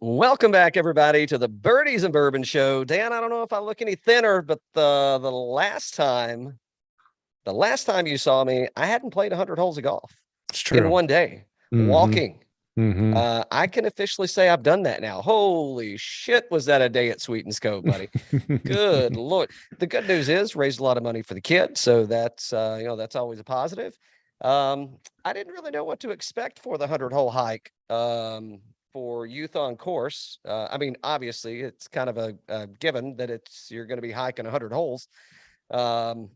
Welcome back, everybody, to the Birdies and Bourbon Show. Dan, I don't know if I look any thinner, but the last time you saw me, I hadn't played 100 holes of golf It's in true. one day, Mm-hmm. walking. Mm-hmm. I can officially say I've done that now. Holy shit, was that a day at Sweetens Cove, buddy? Good Lord. The good news is raised a lot of money for the kid, so that's that's always a positive. I didn't really know what to expect for the 100-hole hike. For youth on course. I mean, obviously, it's kind of a given that you're going to be hiking 100 holes. Um,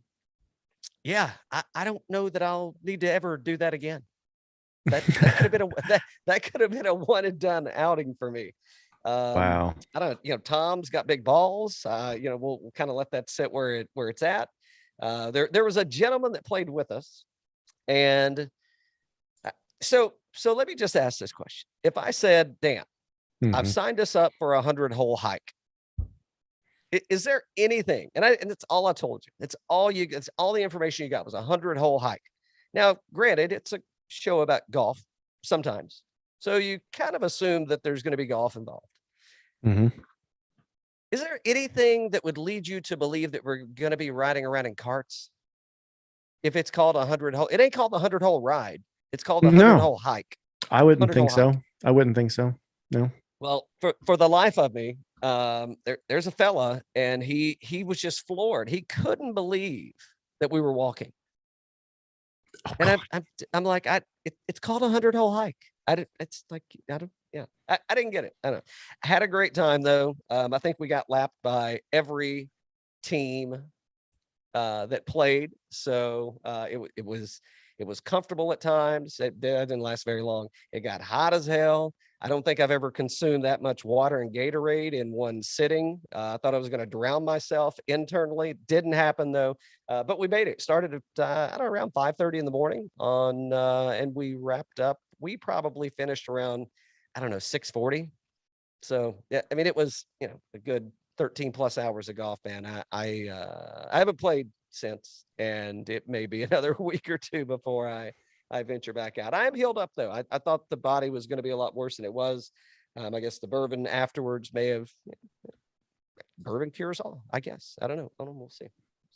yeah, I don't know that I'll need to ever do that again. That could have been that could have been a one and done outing for me. Wow. I don't, Tom's got big balls. We'll kind of let that sit where it's at. There was a gentleman that played with us, and so let me just ask this question: if I said, Dan, I've Mm-hmm. signed us up for a 100-hole hike. Is there anything? And it's all I told you. It's all the information you got was a 100-hole hike. Now, granted, it's a show about golf sometimes. So you kind of assume that there's going to be golf involved. Mm-hmm. Is there anything that would lead you to believe that we're going to be riding around in carts? If it's called a 100-hole, it ain't called the 100-hole ride. It's called the No, 100-hole hike. I wouldn't think 100-hole so. hike. I wouldn't think so. No. Well, for the life of me, there's a fella, and he was just floored. He couldn't believe that we were walking, Oh and God. I'm like, it's called a 100-hole hike. It's like I don't, yeah, I didn't get it. I don't know. I had a great time though. I think we got lapped by every team that played, so it was comfortable at times. It didn't last very long. It got hot as hell. I don't think I've ever consumed that much water and Gatorade in one sitting. I thought I was going to drown myself internally. Didn't happen though. But we made it. Started at I don't know, around 5:30 in the morning and we wrapped up. We probably finished around, I don't know, 6:40. So yeah, I mean, it was, a good 13 plus hours of golf, man. I haven't played since, and it may be another week or two before I venture back out. I am healed up though. I thought the body was going to be a lot worse than it was. I guess the bourbon afterwards may have, bourbon cures all. I guess I don't know. We'll see.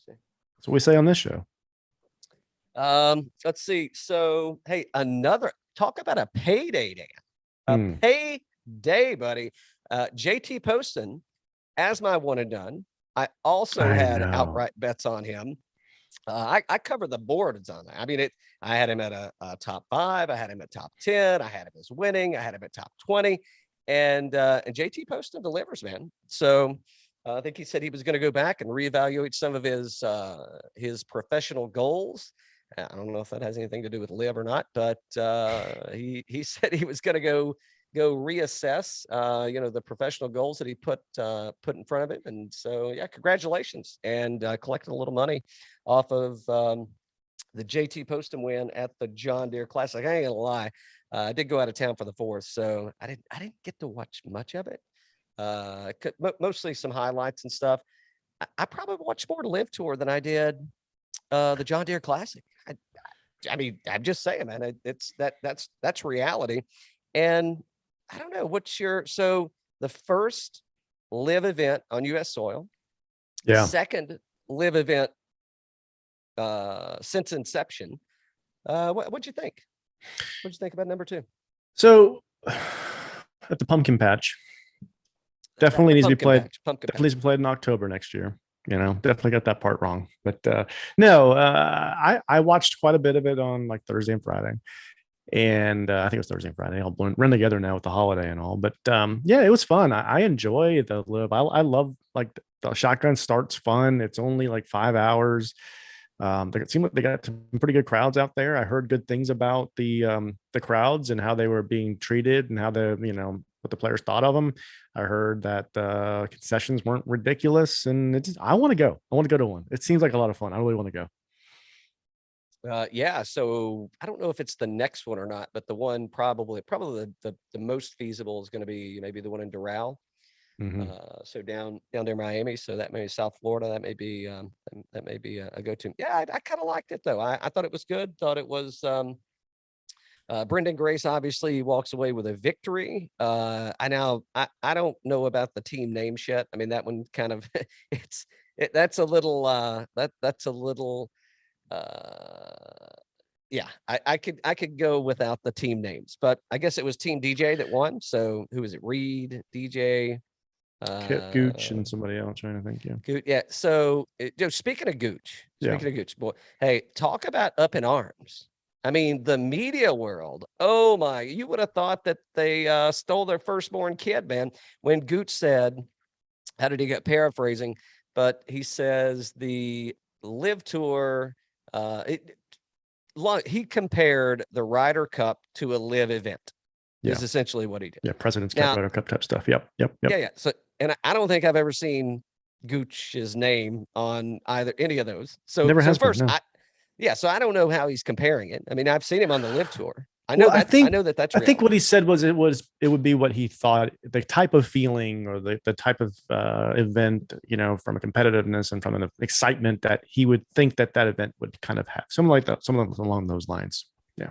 That's what we say on this show. Let's see. So hey, another talk about a payday, Dan. A Mm, payday, buddy. JT Poston as my one and done. I also I had know. outright bets on him. I covered the boards on that. I mean, I had him at a top 5. I had him at top 10. I had him as winning. I had him at top 20. And JT Poston delivers, man. So I think he said he was going to go back and reevaluate some of his professional goals. I don't know if that has anything to do with live or not, but he said he was going to go reassess the professional goals that he put in front of him. And so yeah, congratulations, and collected a little money off of the JT Poston win at the John Deere Classic. I ain't gonna lie, I did go out of town for the 4th, so I didn't get to watch much of it. Mostly some highlights and stuff. I probably watched more Live Tour than I did the John Deere Classic. I mean, I'm just saying, man, that's reality. And I don't know what's so the first live event on US soil, Yeah. second live event since inception. What'd you think? What'd you think about number 2? So at the pumpkin patch, definitely needs to be Pumpkin played. patch. Pumpkin Definitely needs patch. to be played in October next year. Definitely got that part wrong. But no, I watched quite a bit of it on like Thursday and Friday. And I think it was Thursday and Friday. All run together now with the holiday and all. But yeah, it was fun. I enjoy the live. I love like the shotgun start's fun. It's only like 5 hours. It seemed like they got some pretty good crowds out there. I heard good things about the crowds and how they were being treated and how what the players thought of them. I heard that concessions weren't ridiculous, and I want to go. I want to go to one. It seems like a lot of fun. I really want to go. Yeah, so I don't know if it's the next one or not, but the one probably the most feasible is going to be maybe the one in Doral. Mm-hmm. So down near Miami. So that may be South Florida. That may be a go-to. Yeah, I kind of liked it though. I thought it was good. Thought it was Brendan Grace obviously walks away with a victory. I don't know about the team names yet. I mean, that one kind of that's a little that's a little yeah. I could go without the team names, but I guess it was Team DJ that won. So who was it? Reed, DJ, Kip Gooch and somebody else, trying to think. Yeah. Gooch. Yeah. So speaking of Gooch, boy, hey, talk about up in arms. I mean, the media world. Oh my! You would have thought that they stole their firstborn kid, man. When Gooch said, "How did he get?" Paraphrasing, but he says the Live Tour. He compared the Ryder Cup to a live event. Is essentially what he did. Yeah, President's Cup, Ryder Cup type stuff. Yep. Yeah. So, and I don't think I've ever seen Gooch's name on any of those. So never has first, been, no. So I don't know how he's comparing it. I mean, I've seen him on the Live Tour. I know that's I think what he said was it would be what he thought, the type of feeling or the type of event, from a competitiveness and from an excitement that he would think that event would kind of have. Something like that, something along those lines. Yeah.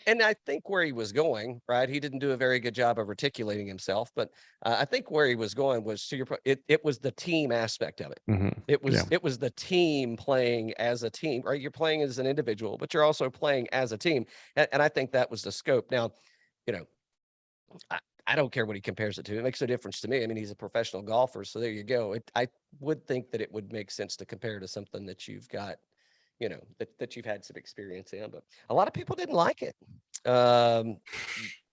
And I think where he was going, right? He didn't do a very good job of articulating himself, but I think where he was going was to your point. It was the team aspect of it. Mm-hmm. It was the team playing as a team, right? You're playing as an individual, but you're also playing as a team, and I think that was the scope. Now, I don't care what he compares it to. It makes no difference to me. I mean, he's a professional golfer, so there you go. I would think that it would make sense to compare to something that you've got. That you've had some experience in, but a lot of people didn't like it.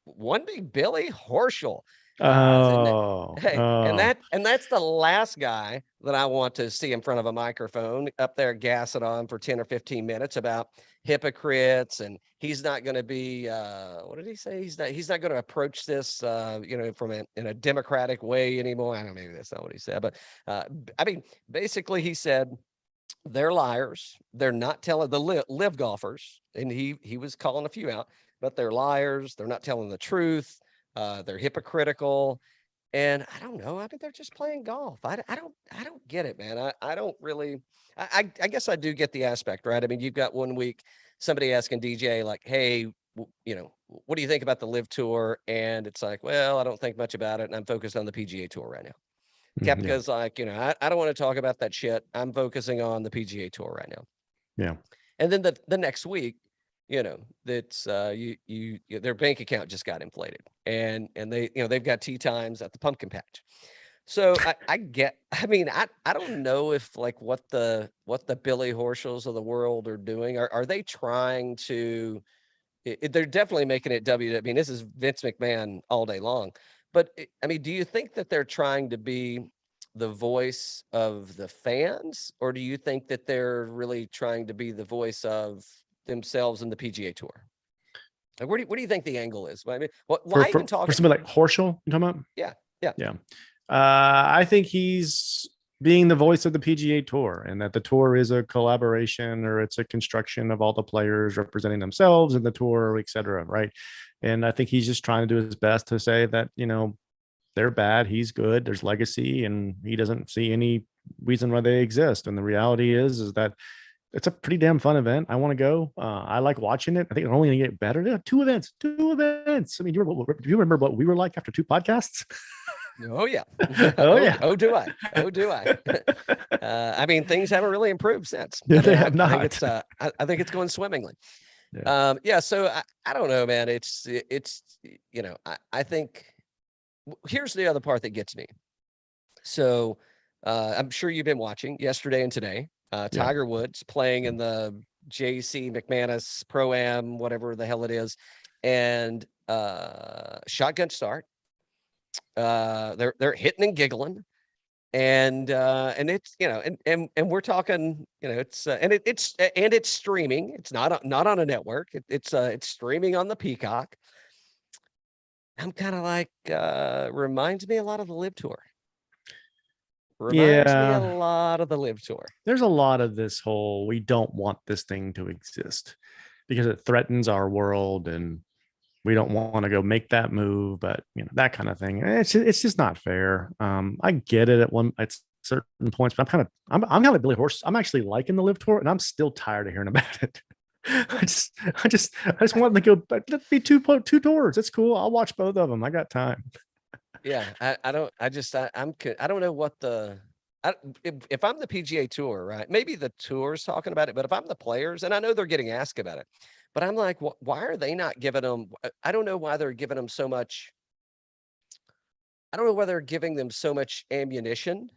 One big Billy Horschel. And that's the last guy that I want to see in front of a microphone up there gassing on for 10 or 15 minutes about hypocrites, and he's not going to be what did he say? He's not going to approach this in a democratic way anymore. I don't know, maybe that's not what he said, but I mean, basically he said they're liars. They're not telling the live golfers, and he was calling a few out, but they're liars. They're not telling the truth. They're hypocritical, and I don't know. I mean, they're just playing golf. I don't get it, man. I don't really. I guess I do get the aspect, right? I mean, you've got one week somebody asking DJ like, "Hey, what do you think about the Live Tour?" And it's like, "Well, I don't think much about it, and I'm focused on the PGA Tour right now." Kepka's like, I don't want to talk about that shit. I'm focusing on the PGA Tour right now. Yeah. And then the next week, that's their bank account just got inflated, and they they've got tee times at the pumpkin patch. So I don't know if like what the Billy Horschels of the world are doing. Are they trying to? They're definitely making it I mean, this is Vince McMahon all day long. But I mean, do you think that they're trying to be the voice of the fans, or do you think that they're really trying to be the voice of themselves in the PGA Tour? Like, what do you think the angle is? I mean, why even talk for somebody like Horschel? You talking about? Yeah. I think he's being the voice of the PGA Tour, and that the tour is a collaboration, or it's a construction of all the players representing themselves in the tour, et cetera, right? And I think he's just trying to do his best to say that, they're bad, he's good, there's legacy, and he doesn't see any reason why they exist. And the reality is that it's a pretty damn fun event. I want to go. I like watching it. I think it's only going to get better. Yeah, two events. I mean, do you remember what we were like after 2 podcasts? Oh yeah. Yeah. Oh, do I? I mean, things haven't really improved since. They have not. I think it's going swimmingly. Yeah. So I don't know, man. It's I think here's the other part that gets me. So I'm sure you've been watching yesterday and today. Tiger Woods playing in the JC McManus Pro-Am, whatever the hell it is, and shotgun start. They're hitting and giggling, and it's and we're talking, it's it's streaming. It's not on a network. It's streaming on the Peacock. I'm kind of like reminds me a lot of the Live Tour. Reminds me a lot of the Live Tour. There's a lot of this whole, we don't want this thing to exist because it threatens our world, and we don't want to go make that move, but that kind of thing. It's just not fair. I get it at certain points, but I'm kind of like Billy Horse. I'm actually liking the Live Tour, and I'm still tired of hearing about it. I just want to go. Let be two tours. It's cool. I'll watch both of them. I got time. Yeah, I don't. I don't know what the. If I'm the PGA Tour, right? Maybe the tour's talking about it, but if I'm the players, and I know they're getting asked about it, but I'm like, why are they not giving them? I don't know why they're giving them so much. I don't know why they're giving them so much ammunition,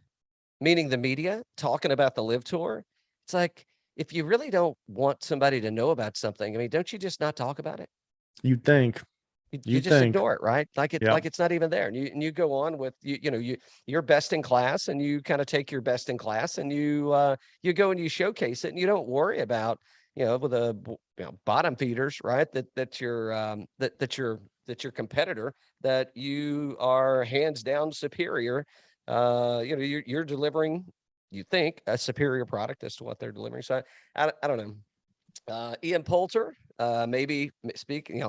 meaning the media talking about the Live Tour. It's like, if you really don't want somebody to know about something, I mean, don't you just not talk about it? You'd think. You You'd just think. ignore it, right? Yeah. Like it's not even there. And you go on with you're best in class, and you kind of take your best in class, and you go and you showcase it, and you don't worry about with bottom feeders, right? That's your that's your competitor, that you are hands down superior. You're delivering, you think, a superior product as to what they're delivering. So I don't know. Ian Poulter, maybe speaking,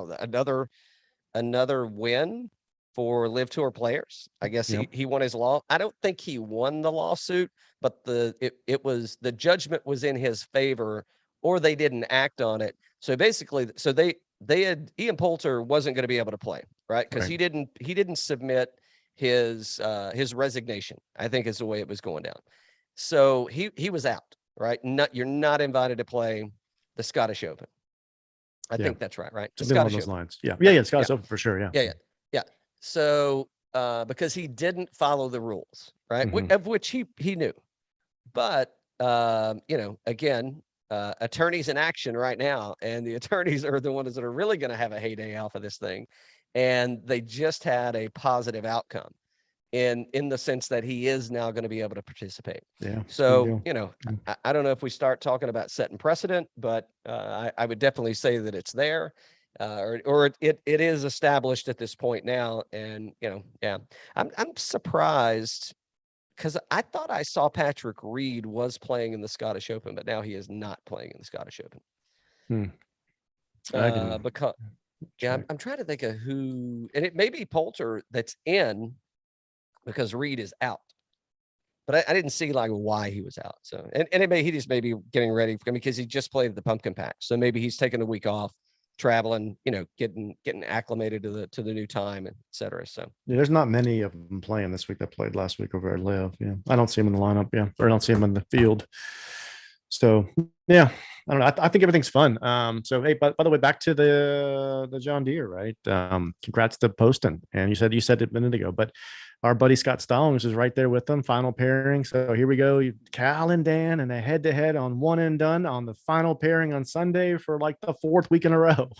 another win for Live Tour players. I guess Yep. he won his law. I don't think he won the lawsuit, but it was, the judgment was in his favor, or they didn't act on it. So basically, they had, Ian Poulter wasn't going to be able to play, right? Because Right. he didn't submit his resignation, I think is the way it was going down. So he was out, right? You're not invited to play the Scottish Open. I Yeah. think that's right, right? The Something along Scottish those Open. lines. Yeah. Yeah, Yeah. Scottish yeah, Open for sure. Yeah. yeah. So because he didn't follow the rules, right? Mhm. Of which he knew. But again, attorneys in action right now, and the attorneys are the ones that are really going to have a heyday off of this thing. And they just had a positive outcome in the sense that he is now going to be able to participate. Yeah. So, Yeah. I don't know if we start talking about setting precedent, but I would definitely say that it's there. Or it is established at this point now. And, yeah, I'm surprised, because I thought I saw Patrick Reed was playing in the Scottish Open, but now he is not playing in the Scottish Open. I can Because check. I'm trying to think of who, and it may be Poulter that's in, because Reed is out. But I didn't see like why he was out. So and it may, he just may be getting ready because he just played the pumpkin patch. So maybe he's taking a week off, traveling, getting acclimated to the new time, and et cetera. So Yeah, there's not many of them playing this week that played last week over at Live. Yeah. I don't see him in the lineup. Yeah. Or I don't see him in the field. So yeah, I don't know. I think everything's fun. So hey, by the way, back to the John Deere, right? Congrats to Poston. And you said it a minute ago, but our buddy Scott Stallings is right there with them. Final pairing. So here we go. Cal and Dan, and a head-to-head on one and done on the final pairing on Sunday for like the fourth week in a row.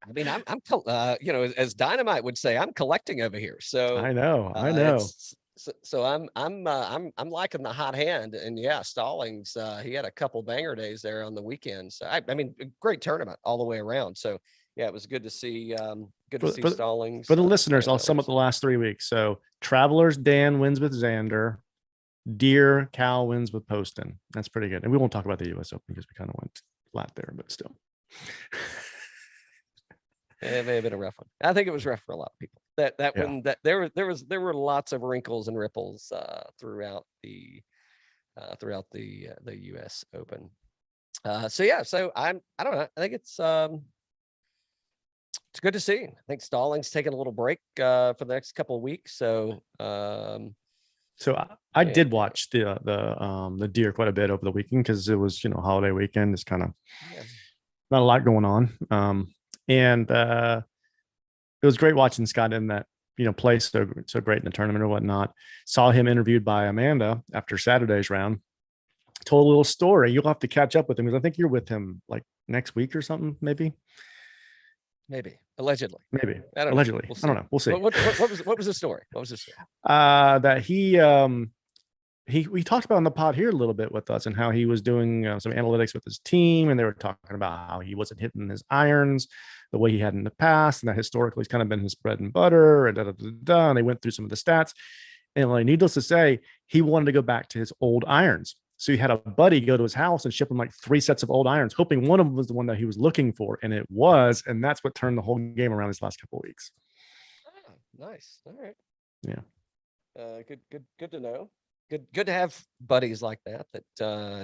I mean, I'm as Dynamite would say, I'm collecting over here. So I know. so I'm liking the hot hand. And yeah, Stallings, he had a couple banger days there on the weekend. So I mean, a great tournament all the way around. So yeah, it was good to see Stallings. For the listeners, playing I'll well sum there. up the last 3 weeks. So Travelers, Dan wins with Xander. Deere, Cal wins with Poston. That's pretty good. And we won't talk about the US Open because we kind of went flat there, but still. It may have been a rough one. I think it was rough for a lot of people. That Yeah. one, that there were lots of wrinkles and ripples throughout the US Open. So yeah, so I don't know. I think it's good to see. I think Stallings taking a little break for the next couple of weeks. So I did watch the Deer quite a bit over the weekend because it was holiday weekend. It's kind of not a lot going on. And it was great watching Scott in that play so great in the tournament or whatnot. Saw him interviewed by Amanda after Saturday's round. Told a little story. You'll have to catch up with him because I think you're with him like next week or something, maybe. Allegedly. Maybe. I don't Allegedly. know. I don't know. We'll see. What was the story? What was the story? That we talked about on the pod here a little bit with us and how he was doing some analytics with his team, and they were talking about how he wasn't hitting his irons the way he had in the past, and that historically has kind of been his bread and butter, and and they went through some of the stats. And like, needless to say, he wanted to go back to his old irons. So he had a buddy go to his house and ship him like 3 sets of old irons, hoping one of them was the one that he was looking for, and it was, and that's what turned the whole game around these last couple of weeks. Oh, nice. All right. Yeah. Good to know. good to have buddies like that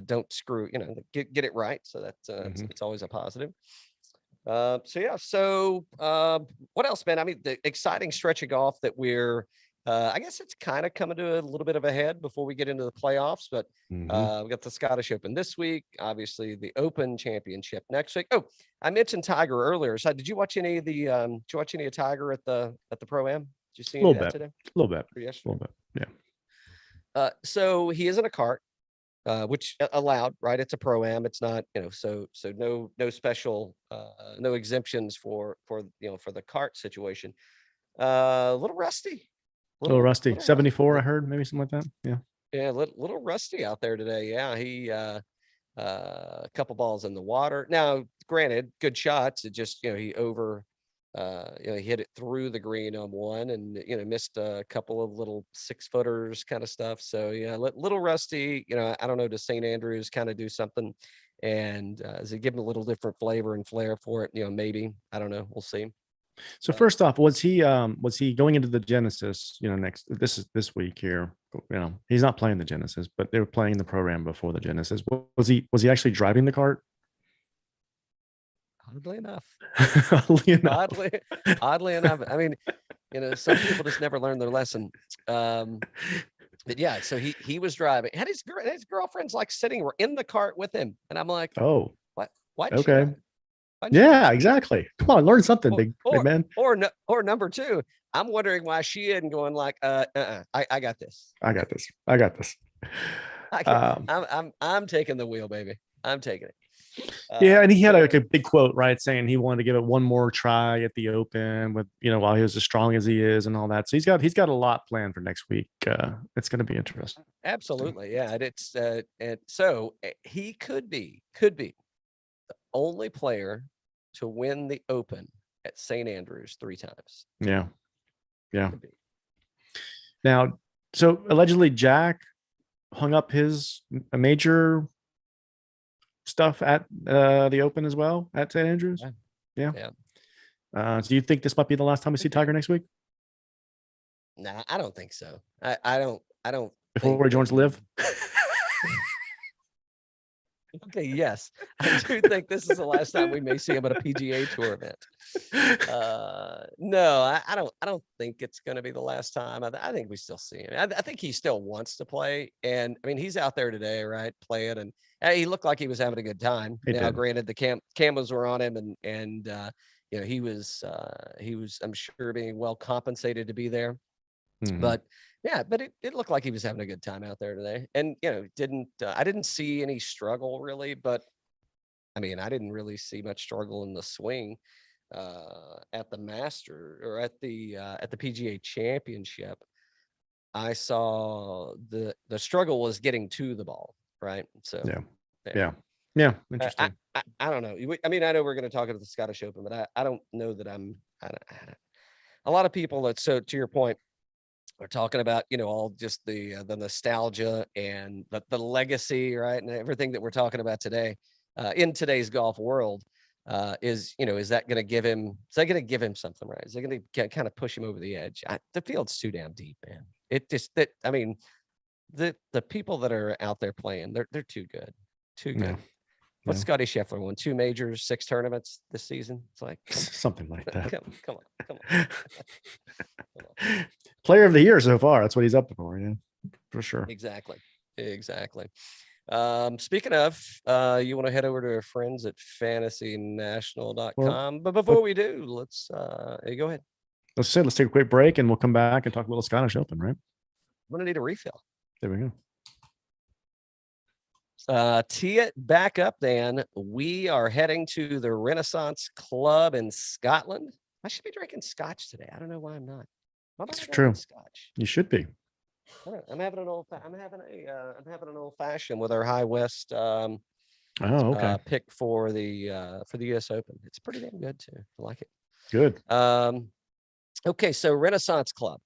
don't screw, that get it right. So that's it's always a positive. So what else, man? I mean, the exciting stretch of golf that we're I guess it's kind of coming to a little bit of a head before we get into the playoffs, but we got the Scottish Open this week, obviously the Open Championship next week. Oh, I mentioned Tiger earlier. So did you watch any of Tiger at the Pro-Am? Did you see any of that today? A little bit. Or yesterday? A little bit. Yeah. So he is in a cart, which allowed, right? It's a Pro-Am. It's not, so no special, no exemptions for the cart situation. A little rusty. A little rusty. 74, I heard, maybe something like that. Yeah. Yeah, little rusty out there today. Yeah, he a couple balls in the water. Now, granted, good shots. It just, he he hit it through the green on one, and missed a couple of little 6-footers kind of stuff. So yeah, little rusty. I don't know. Does St. Andrews kind of do something, and does it give him a little different flavor and flair for it? Maybe. I don't know. We'll see. So first off, was he going into the Genesis, this week here? He's not playing the Genesis, but they were playing the Pro-Am before the Genesis. Was he actually driving the cart? Oddly enough. Oddly enough. I mean, some people just never learn their lesson. But yeah, so he was driving. Had his girlfriend's like sitting in the cart with him, and I'm like, oh, what? Why? Okay. Yeah, exactly. Come on, learn something, big man. Or number two, I'm wondering why she isn't going like, I got this. I got this. I'm taking the wheel, baby. I'm taking it. Yeah, and he had a big quote, right, saying he wanted to give it one more try at the Open with, while he was as strong as he is and all that. So he's got a lot planned for next week. It's going to be interesting. Absolutely, yeah. And it's and so he could be the only player to win the Open at St. Andrews 3 times. Yeah. Now, so allegedly Jack hung up his major stuff at the Open as well at St. Andrews. Yeah. So do you think this might be the last time we see Tiger next week? Nah, I don't think so. I don't. Before he joins Live. Okay, yes, I do think this is the last time we may see him at a PGA Tour event. No, I don't think it's going to be the last time. I think we still see him. I think he still wants to play, and I mean he's out there today, right, playing, and he looked like he was having a good time. Granted, the camos were on him, and he was I'm sure being well compensated to be there, but. Yeah, but it looked like he was having a good time out there today, and I didn't see any struggle really, but I mean I didn't really see much struggle in the swing at the Master or at the PGA Championship. I saw the struggle was getting to the ball, right? So yeah, interesting. I don't know. I mean I know we're going to talk about the Scottish Open, but I don't know that a lot of people that, so to your point, we're talking about, all just the nostalgia and the legacy, right? And everything that we're talking about today in today's golf world is that going to give him something, right? Is that going to kind of push him over the edge? The field's too damn deep, man. I mean, the people that are out there playing, they're too good. Yeah. What's Scottie Scheffler won? 2 majors, 6 tournaments this season. It's like something like that. Come on. Player of the year so far. That's what he's up for, yeah, for sure. Exactly. Speaking of, you want to head over to our friends at fantasynational.com. But before we do, let's go ahead. Let's take a quick break and we'll come back and talk a little Scottish Open, right? I'm gonna need a refill. There we go. Tee it back up, Dan. We are heading to the Renaissance Club in Scotland. I should be drinking scotch today. I don't know why I'm not. That's true. Scotch. You should be. I'm having an old fashioned with our High West pick for the US Open. It's pretty damn good too. I like it. Good. Okay, so Renaissance Club.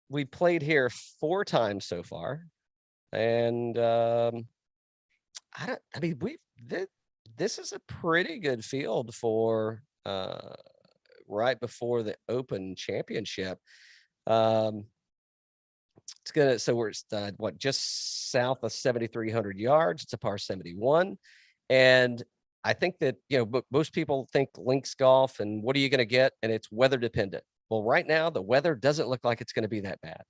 We played here 4 times so far. And this is a pretty good field for right before the Open Championship. It's gonna, so we're just south of 7,300 yards. It's a par 71, and I think that most people think links golf and what are you going to get, and it's weather dependent. Well, right now the weather doesn't look like it's going to be that bad.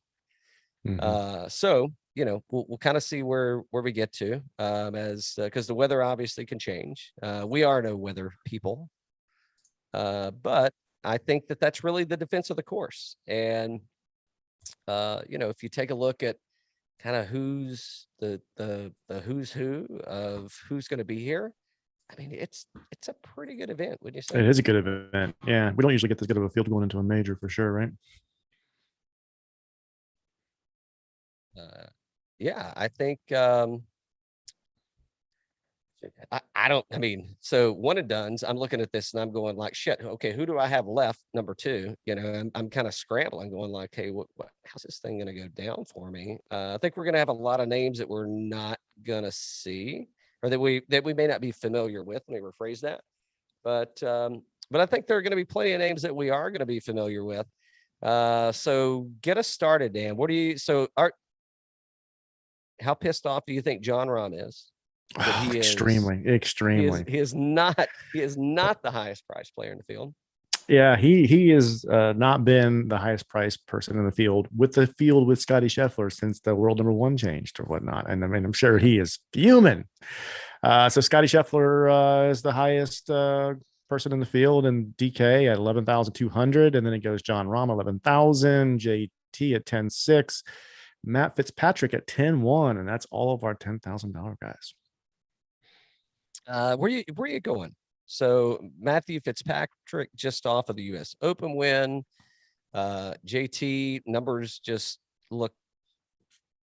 So we'll kind of see where we get to, as because the weather obviously can change. We are no weather people, but I think that that's really the defense of the course. And if you take a look at kind of who's the who's who of who's going to be here, I mean, it's a pretty good event, wouldn't you say? It is a good event. Yeah, we don't usually get this good of a field going into a major for sure, right? Yeah, I think I mean, so one and done's, I'm looking at this and I'm going like, shit, okay, who do I have left? Number two, I'm kind of scrambling, going like, hey, how's this thing going to go down for me? I think we're going to have a lot of names that we're not going to see, or that we may not be familiar with. Let me rephrase that. But I think there are going to be plenty of names that we are going to be familiar with. So get us started, Dan. How pissed off do you think Jon Rahm is? Extremely. He is not the highest priced player in the field. Yeah, he has not been the highest priced person in the field with Scottie Scheffler since the world number one changed or whatnot. And I mean, I'm sure he is fuming. So Scottie Scheffler is the highest person in the field, and DK at 11,200, and then it goes Jon Rahm 11,000, JT at 10,600, Matt Fitzpatrick at 10,100, and that's all of our $10,000 guys. Where you going? So Matthew Fitzpatrick just off of the U.S. Open win. JT numbers just look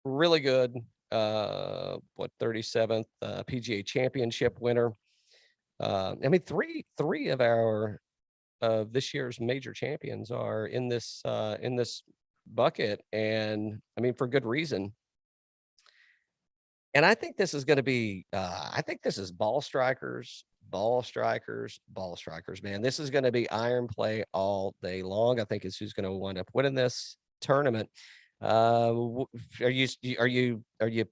really good. 37th PGA Championship winner. I mean, three of our this year's major champions are in this bucket, and I mean, for good reason. And I think this is going to be, I think this is ball strikers, man. This is going to be iron play all day long. I think is who's going to wind up winning this tournament. Are you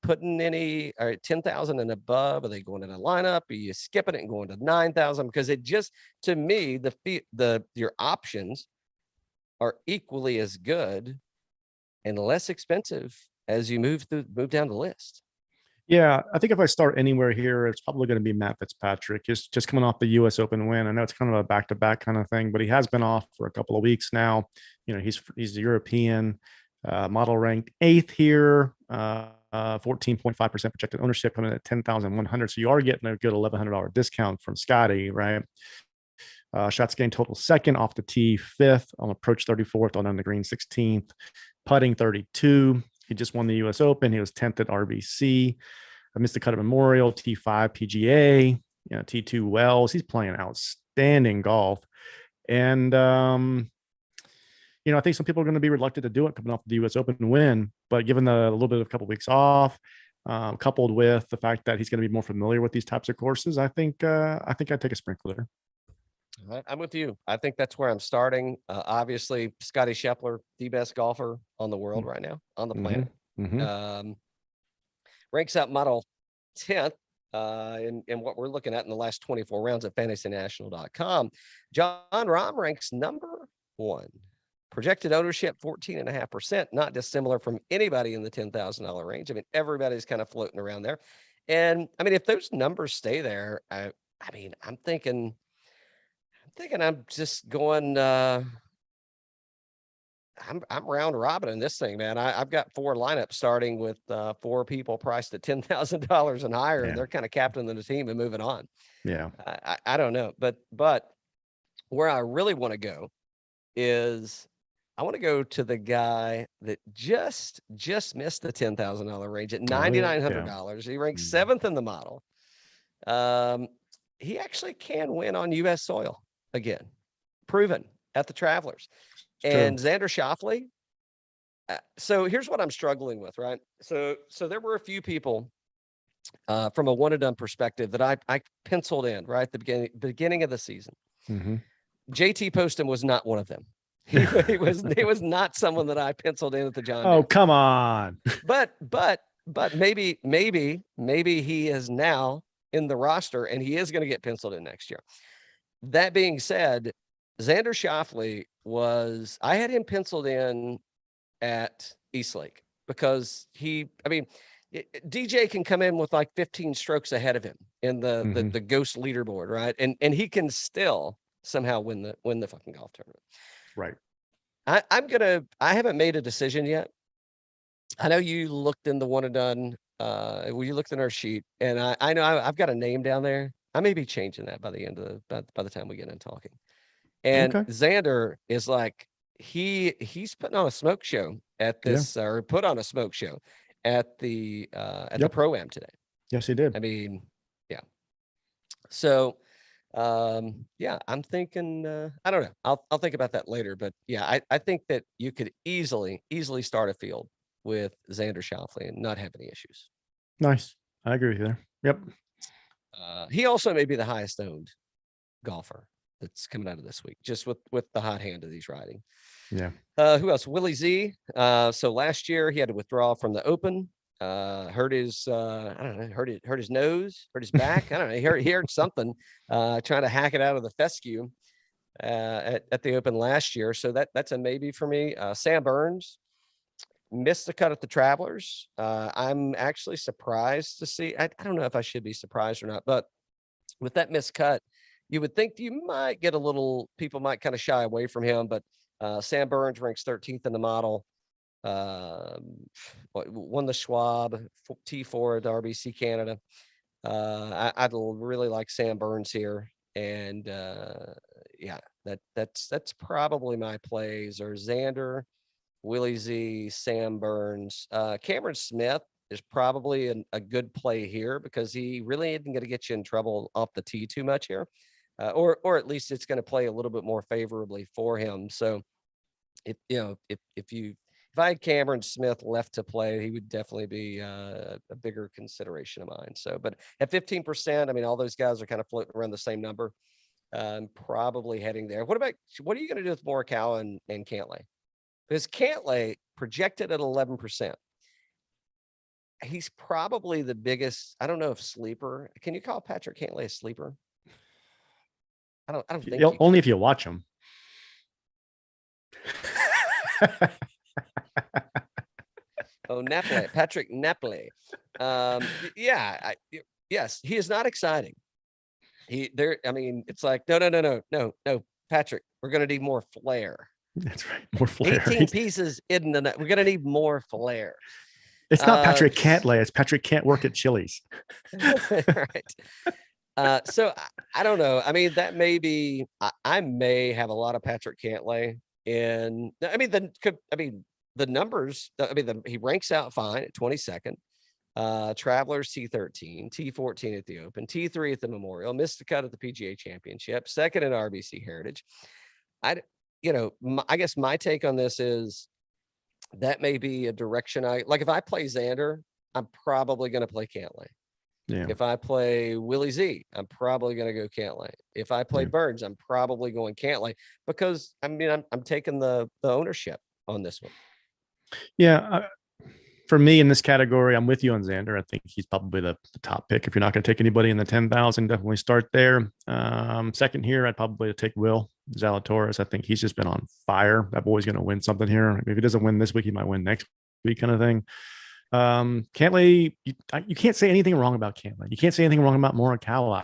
putting any 10,000 and above? Are they going in a lineup? Are you skipping it and going to 9,000? Because it just, to me, your options are equally as good and less expensive as you move down the list. Yeah, I think if I start anywhere here, it's probably going to be Matt Fitzpatrick. Just coming off the U.S. Open win. I know it's kind of a back-to-back kind of thing, but he has been off for a couple of weeks now. He's a European, model ranked 8th here, 14.5% projected ownership, coming in at 10,100. So you are getting a good $1,100 discount from Scottie, right? Shots gained total 2nd, off the tee 5th, on approach 34th, on the green 16th, putting 32. He just won the U.S. Open. He was 10th at RBC. I missed the cut at Memorial, T5 PGA, T2 Wells. He's playing outstanding golf. And, I think some people are going to be reluctant to do it coming off the U.S. Open win, but given a little bit of a couple of weeks off, coupled with the fact that he's going to be more familiar with these types of courses, I think I'd take a sprinkler. I'm with you. I think that's where I'm starting. Obviously, Scottie Scheffler, the best golfer on the world right now, on the planet. Ranks out model 10th in what we're looking at in the last 24 rounds at fantasynational.com. Jon Rahm ranks number 1. Projected ownership 14.5%, not dissimilar from anybody in the $10,000 range. I mean, everybody's kind of floating around there. And I mean, if those numbers stay there, I'm thinking I'm just going, I'm round robining this thing, man. I've got 4 lineups starting with 4 people priced at $10,000 and higher, and they're kind of captaining the team and moving on. Yeah. I don't know, but where I really want to go is I want to go to the guy that just missed the $10,000 range at $9,900. He ranks 7th in the model. He actually can win on U.S. soil again, proven at the Travelers. And Xander Schauffele. So here's what I'm struggling with, right? So there were a few people from a one and done perspective that I penciled in right at the beginning of the season. JT Poston was not one of them. He was not someone that I penciled in at the John Deere. Oh, come on. But maybe he is now in the roster and he is going to get penciled in next year. That being said, Xander Schauffele I had him penciled in at Eastlake because DJ can come in with like 15 strokes ahead of him in the ghost leaderboard, right? And he can still somehow win the fucking golf tournament. Right. I haven't made a decision yet. I know you looked in the one and done. You looked in our sheet, and I know I've got a name down there. I may be changing that by the time we get in talking. And Xander is like he's putting on a smoke show at this, or put on a smoke show at the Pro-Am today. Yes, he did. I mean, yeah. So, I'm thinking. I don't know. I'll think about that later. But yeah, I think that you could easily start a field with Xander Schauffele and not have any issues. Nice. I agree with you there. Yep. He also may be the highest owned golfer that's coming out of this week, just with the hot hand that he's riding. Yeah. Who else? Willie Z. So last year he had to withdraw from the Open. Hurt his I don't know, hurt his nose, hurt his back. I don't know. He heard something, trying to hack it out of the fescue at the Open last year. So that's a maybe for me. Sam Burns missed the cut at the Travelers. I'm actually surprised to see. I don't know if I should be surprised or not, but with that missed cut, you would think you might get people might kind of shy away from him, but Sam Burns ranks 13th in the model. Won the Schwab T4 at RBC Canada. I'd really like Sam Burns here, and that's probably my plays are Xander, Willie Z, Sam Burns. Cameron Smith is probably a good play here because he really isn't going to get you in trouble off the tee too much here, or at least it's going to play a little bit more favorably for him. So, if I had Cameron Smith left to play, he would definitely be a bigger consideration of mine. So, but at 15%, I mean, all those guys are kind of floating around the same number. Probably heading there. What are you going to do with Morikawa and Cantlay? Because Cantlay projected at 11%. He's probably the biggest. I don't know if sleeper. Can you call Patrick Cantlay a sleeper? I don't think only if you watch him. Nepley, Patrick Nepley. Yes, he is not exciting. It's like, no, Patrick, we're going to need more flair. That's right. More flair. 18 pieces in the net. We're going to need more flair. It's not Patrick Cantlay. It's Patrick can't work at Chili's. Right. So I don't know. I mean, that may be, I may have a lot of Patrick Cantlay in, the numbers, he ranks out fine at 22nd. Travelers T13, T14 at the Open, T3 at the Memorial, missed the cut at the PGA Championship, second at RBC Heritage. I guess my take on this is that may be a direction if I play Xander, I'm probably going to play Cantlay. Yeah. If I play Willie Z, I'm probably going to go Cantlay. If I play Burns, I'm probably going Cantlay because I'm taking the ownership on this one. Yeah. For me in this category, I'm with you on Xander. I think he's probably the top pick. If you're not going to take anybody in the 10,000, definitely start there. Second here, I'd probably take Will Zalatoris. I think he's just been on fire. That boy's going to win something here. If he doesn't win this week, he might win next week, kind of thing. Cantlay, you can't say anything wrong about Cantlay. You can't say anything wrong about Morikawa.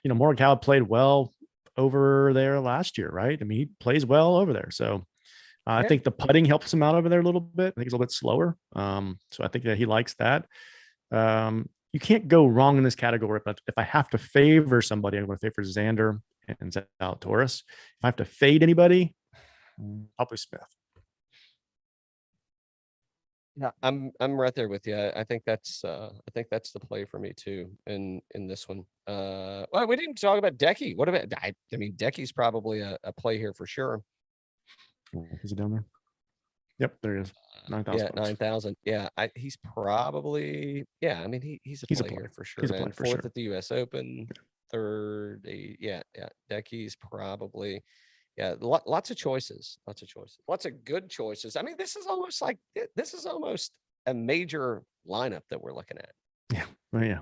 Morikawa played well over there last year, right? I mean, he plays well over there. So I think the putting helps him out over there a little bit. I think he's a little bit slower. So I think that he likes that. You can't go wrong in this category, but if I have to favor somebody, I'm going to favor Xander and Zalatoris. If I have to fade anybody, probably Smith. Yeah, I'm right there with you. I think that's the play for me too in this one. Well, we didn't talk about Hideki. What about Hideki's probably a play here for sure. Is he down there? Yep, there he is. 9,000. Yeah, 9,000. Yeah, he's probably he's a play here for sure. Man. Fourth at the U.S. Open, third. Hideki's probably Yeah, lots of choices, lots of good choices. I mean, this is almost a major lineup that we're looking at. Yeah, well, yeah.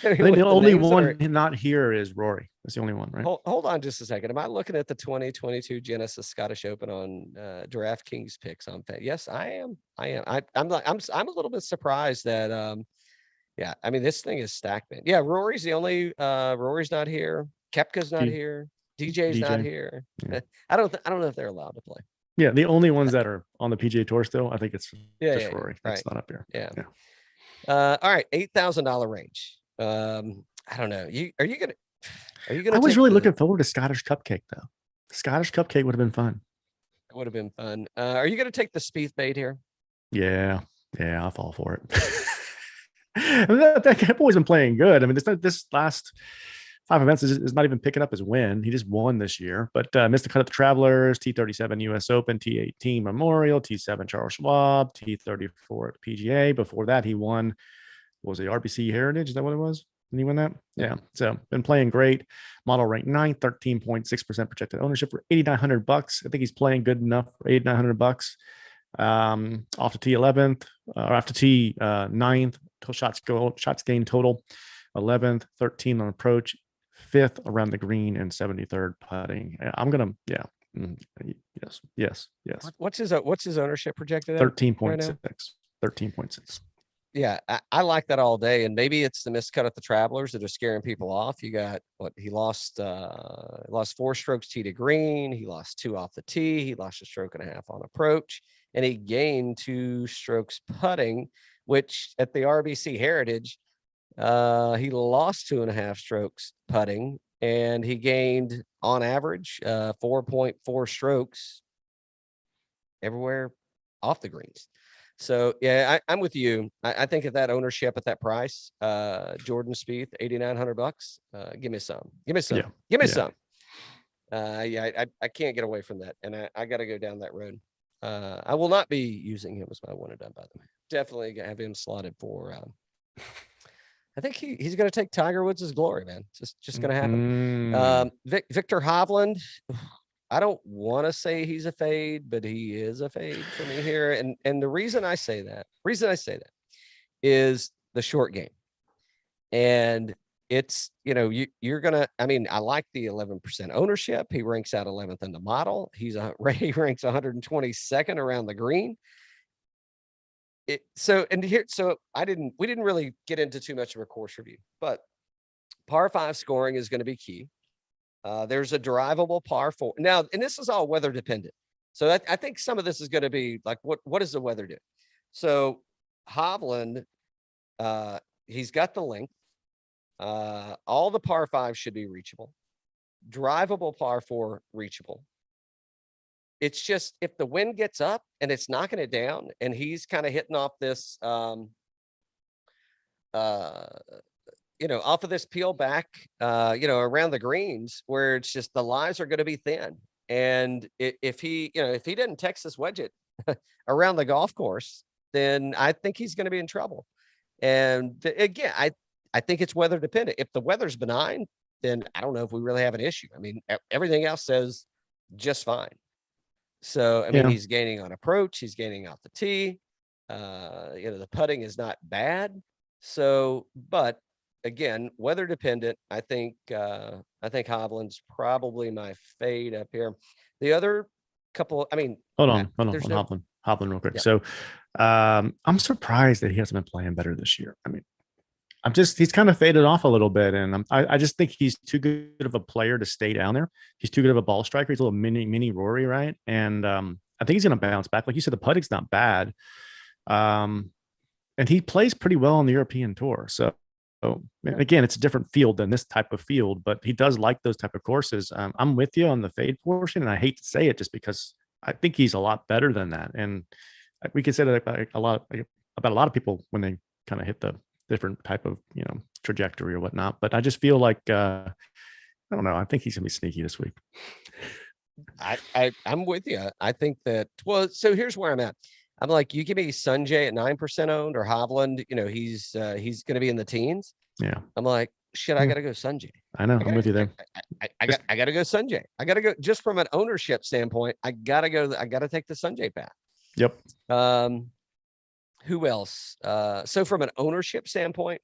I I mean, think the with only names that one not here is Rory. That's the only one, right? hold on just a second. Am I looking at the 2022 Genesis Scottish Open on DraftKings picks on Fed? Yes, I am. I'm a little bit surprised that yeah, I mean, this thing is stacked, man. Yeah, Rory's the only Rory's not here. Kepka's not here. DJ's not DJ. here. Yeah. I don't know if they're allowed to play. Yeah, the only ones that are on the PGA Tour still, I think it's just Rory. That's right. not up here. Yeah. All right, $8,000 range. I don't know. Are you gonna? I was really looking forward to Scottish Cupcake though. Scottish Cupcake would have been fun. It would have been fun. Are you gonna take the Spieth bait here? Yeah, I'll fall for it. that boy's been playing good. I mean, this last 5 events is not even picking up his win. He just won this year, but missed the cut at the Travelers, T37 US Open, T18 Memorial, T7 Charles Schwab, T34 at PGA. Before that, he won. What was it, RBC Heritage? Is that what it was? Didn't he win that? Yeah. So been playing great. Model ranked 9th, 13.6% projected ownership for $8,900. I think he's playing good enough for $8,900. Off to T11th, or after T9th, shots gained total 11th, 13 on approach, 5th around the green, and 73rd putting. I'm gonna, yes. What's his ownership projected at? 13.6. 13.6. Yeah, I like that all day. And maybe it's the miscut at the Travelers that are scaring people off. You got he lost 4 strokes tee to green. He lost 2 off the tee. He lost a stroke and a half on approach, and he gained 2 strokes putting, which at the RBC Heritage, he lost 2.5 strokes putting, and he gained on average 4.4 strokes everywhere off the greens. So yeah, I'm with you. I think at that ownership at that price, Jordan Spieth, $8,900. Give me some. I can't get away from that, and I got to go down that road. I will not be using him as my one and done, by the way. Definitely have him slotted for. I think he's going to take Tiger Woods' glory, man. It's just going to happen. Viktor Hovland. I don't want to say he's a fade, but he is a fade for me here. And the reason I say that is the short game. And it's, you're going to, I mean, I like the 11% ownership. He ranks out 11th in the model. He ranks 122nd around the green. We didn't really get into too much of a course review, but par 5 scoring is going to be key. There's a drivable par 4 now, and this is all weather dependent. So I think some of this is going to be like, what does the weather do? So Hovland, he's got the length. All the par 5 should be reachable. Drivable par 4 reachable. It's just if the wind gets up and it's knocking it down, and he's kind of hitting off this off of this peel back, around the greens where it's just the lies are going to be thin. And if he didn't Texas wedge it around the golf course, then I think he's going to be in trouble. And again, I think it's weather dependent. If the weather's benign, then I don't know if we really have an issue. I mean, everything else says just fine. So, I mean, he's gaining on approach. He's gaining off the tee. The putting is not bad. So, but again, weather dependent. I think Hovland's probably my fade up here. The other couple, I mean, hold on, Hovland real quick. Yeah. So, I'm surprised that he hasn't been playing better this year. I mean, he's kind of faded off a little bit, and I just think he's too good of a player to stay down there. He's too good of a ball striker. He's a little mini Rory, right? And I think he's going to bounce back. Like you said, the putting's not bad. And he plays pretty well on the European Tour. So again, it's a different field than this type of field, but he does like those type of courses. I'm with you on the fade portion, and I hate to say it just because I think he's a lot better than that. And we could say that about a lot of people when they kind of hit the different type of trajectory or whatnot. But I just feel like I don't know. I think he's gonna be sneaky this week. I'm with you. I think that. Well, so here's where I'm at. I'm like, you give me Sungjae at 9% owned or Hovland, he's going to be in the teens. Yeah. I'm like, shit, I got to go Sungjae. I know. I'm with you there. I got to go Sungjae. I got to go just from an ownership standpoint. I got to go. I got to take the Sungjae path. Yep. Who else? So from an ownership standpoint,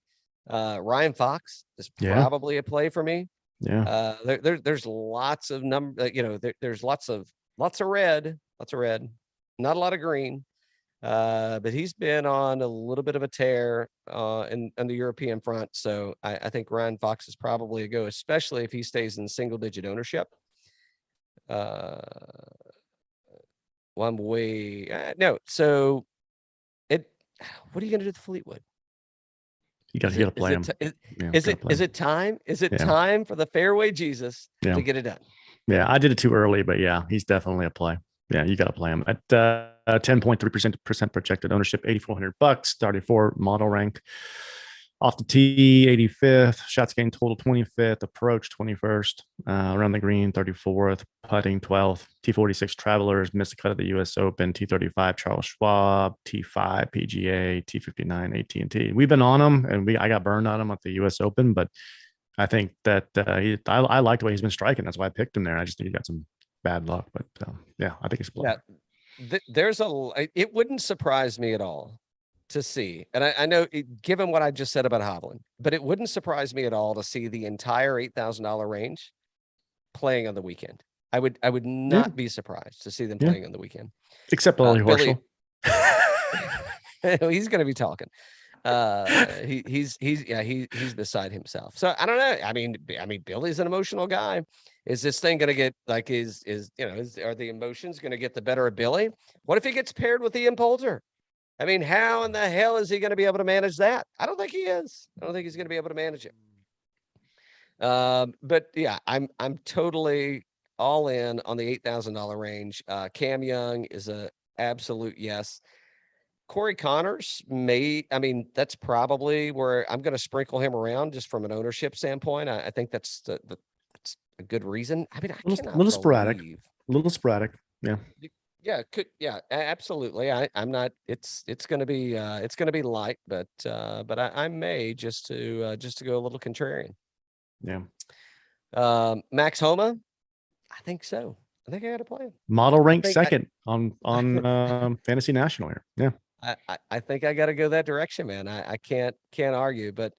Ryan Fox is Yeah. probably a play for me. Yeah. There's lots of there's lots of red, not a lot of green. But he's been on a little bit of a tear in the European front. So I think Ryan Fox is probably a go, especially if he stays in single digit ownership. One way, no. So what are you going to do with Fleetwood? You got to play him. Is it time? Is it time for the fairway Jesus to get it done? Yeah, I did it too early, but yeah, he's definitely a play. Yeah, you got to play him at 10.3% projected ownership, $8,400, 34 model rank. Off the tee, 85th. Shots gained total, 25th. Approach, 21st. Around the green, 34th. Putting, 12th. T46 Travelers missed the cut of the U.S. Open. T35 Charles Schwab. T5 PGA. T59 AT&T. We've been on him, and I got burned on him at the U.S. Open, but I think that I like the way he's been striking. That's why I picked him there. I just think he got some bad luck, but yeah, I think he's playing. Yeah, it wouldn't surprise me at all to see, and I know given what I just said about Hovland, but it wouldn't surprise me at all to see the entire $8,000 range playing on the weekend. I would not be surprised to see them playing on the weekend, except Billy Horschel. He's going to be talking. He's beside himself. So I don't know. I mean, Billy's an emotional guy. Is this thing going to get like, are the emotions going to get the better of Billy? What if he gets paired with Ian Poulter? I mean, how in the hell is he going to be able to manage that? I don't think he is. I don't think he's going to be able to manage it. But yeah, I'm totally all in on the $8,000 range. Cam Young is a absolute yes. Corey Connors that's probably where I'm going to sprinkle him around just from an ownership standpoint. I think that's that's a good reason. I mean, a little sporadic. Yeah. Yeah, absolutely. I'm not. It's going to be light, but I may just to go a little contrarian. Yeah. Max Homa, I think so. I think I got to play him. Model rank second on Fantasy National here. Yeah. I think I got to go that direction, man. I can't argue, but